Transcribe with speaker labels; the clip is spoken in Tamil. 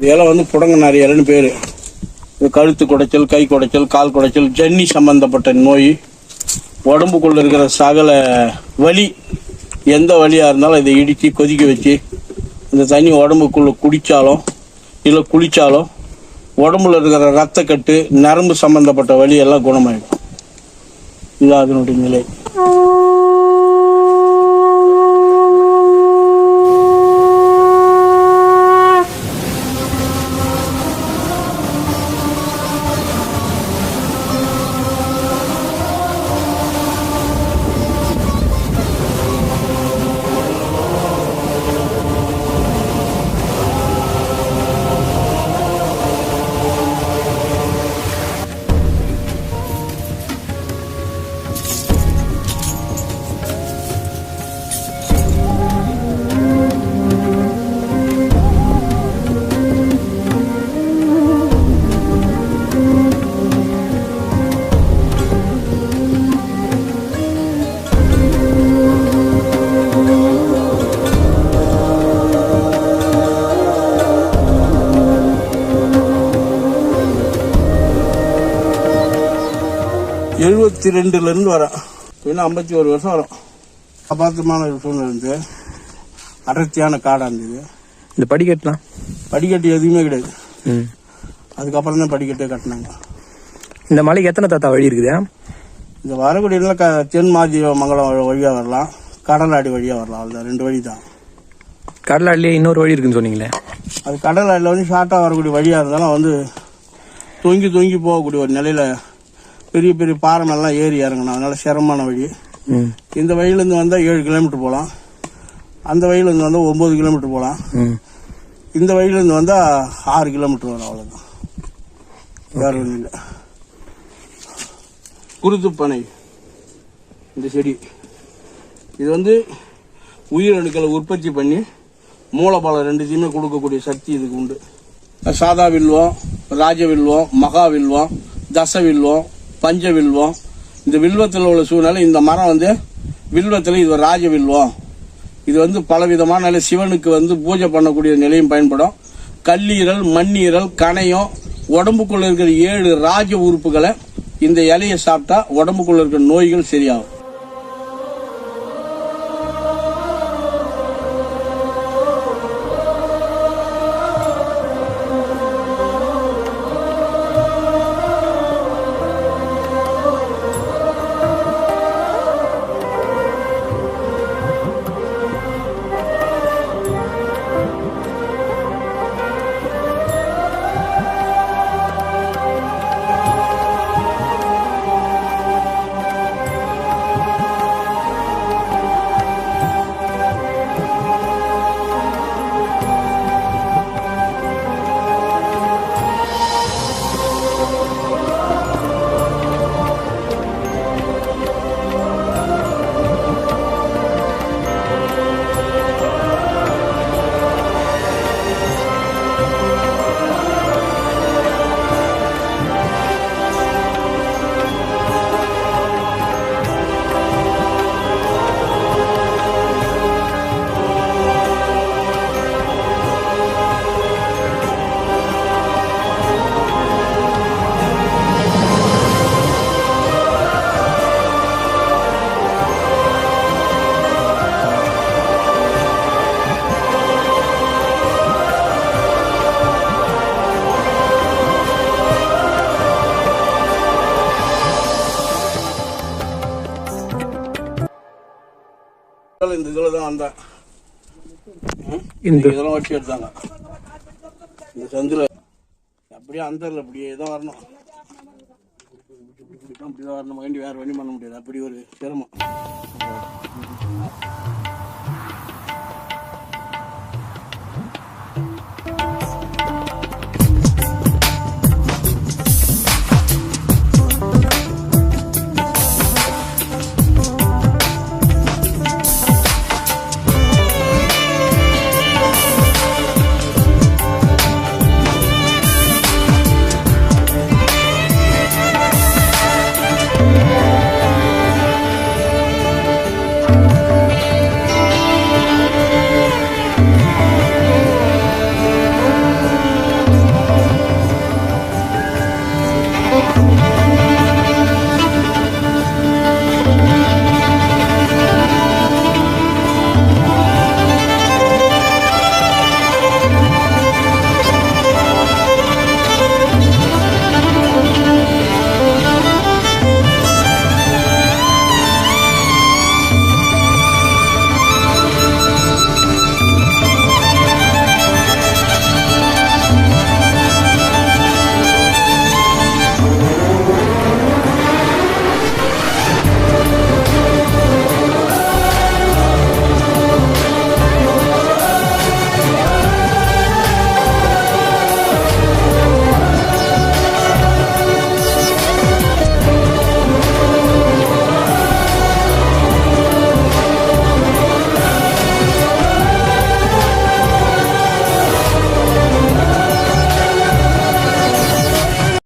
Speaker 1: இதெல்லாம் வந்து புடங்கநாரி இலைன்னு பேர். இது கழுத்து குடைச்சல், கை குடைச்சல், கால் குடைச்சல், ஜன்னி சம்பந்தப்பட்ட நோய், உடம்புக்குள்ள இருக்கிற சகல வலி, எந்த வலியாக இருந்தாலும் இதை இடித்து கொதிக்க வச்சு இந்த தண்ணி உடம்புக்குள்ளே குடித்தாலும் இல்லை குளித்தாலும் உடம்புல இருக்கிற ரத்தக்கட்டு, நரம்பு சம்பந்தப்பட்ட வலி எல்லாம் குணமாயிடும். இது அதனுடைய நிலை. 72 வரேன். இன்னும் 51 வருஷம் வரும். அபார்த்தமான சூழ்நிலை இருந்து அடர்த்தியான காடாக இருந்தது.
Speaker 2: இந்த படிக்கட்டுலாம்
Speaker 1: படிக்கட்டு எதுவுமே கிடையாது. அதுக்கப்புறம் தான் படிக்கட்டே கட்டினாங்க.
Speaker 2: இந்த மலைக்கு எத்தனை தாத்தா வழி இருக்குது?
Speaker 1: இந்த வரக்கூடியெல்லாம் தென் மாஜி மங்கலம் வழியாக வரலாம், கடலாடி வழியாக வரலாம். அவ்வளோதான், 2 வழி தான்.
Speaker 2: கடலாடிலே இன்னொரு வழி இருக்குன்னு சொன்னீங்களே,
Speaker 1: அது கடலாடியில் வந்து ஷார்ட்டாக வரக்கூடிய வழியாக இருந்தாலும் வந்து தொங்கி தொங்கி போகக்கூடிய ஒரு நிலையில் பெரிய பெரிய பாறை மேலாம் ஏறி இறங்கணும். அதனால சிரமமான வழி. இந்த வழியிலேருந்து வந்தால் 7 கிலோமீட்டர் போகலாம், அந்த வழியிலேருந்து வந்தால் 9 கிலோமீட்டர் போகலாம், இந்த வழியிலேருந்து வந்தால் 6 கிலோமீட்டர் வரும். அவ்வளோதான், வேற ஒன்றும் இல்லை. குருத்துப்பனை இந்த செடி இது வந்து உயிரணுக்களை உற்பத்தி பண்ணி மூலபாலம் 2த்தையுமே கொடுக்கக்கூடிய சக்தி இதுக்கு உண்டு. சாதா வில்வம், ராஜ வில்வம், மகா வில்வம், தச வில்வம், பஞ்ச வில்வம். இந்த வில்வத்தில் உள்ள சூழ்நிலை, இந்த மரம் வந்து வில்வத்தில் இது ராஜ வில்வம். இது வந்து பலவிதமான நிலை, சிவனுக்கு வந்து பூஜை பண்ணக்கூடிய நிலையும் பயன்படும். கல்லீரல், மண்ணீரல், கணையம், உடம்புக்குள்ள இருக்கிற 7 ராஜ உறுப்புகளை இந்த இலையை சாப்பிட்டா உடம்புக்குள்ள இருக்கிற நோய்கள் சரியாகும். இந்த இதில் தான் வந்தேன். இதெல்லாம் வச்சு எடுத்தாங்க இந்த சந்தில். அப்படியே அந்தரில் அப்படியே தான் வரணும், அப்படிதான் வரணும். வேண்டி வேறு வழி பண்ண முடியாது. அப்படி ஒரு சிரமம்.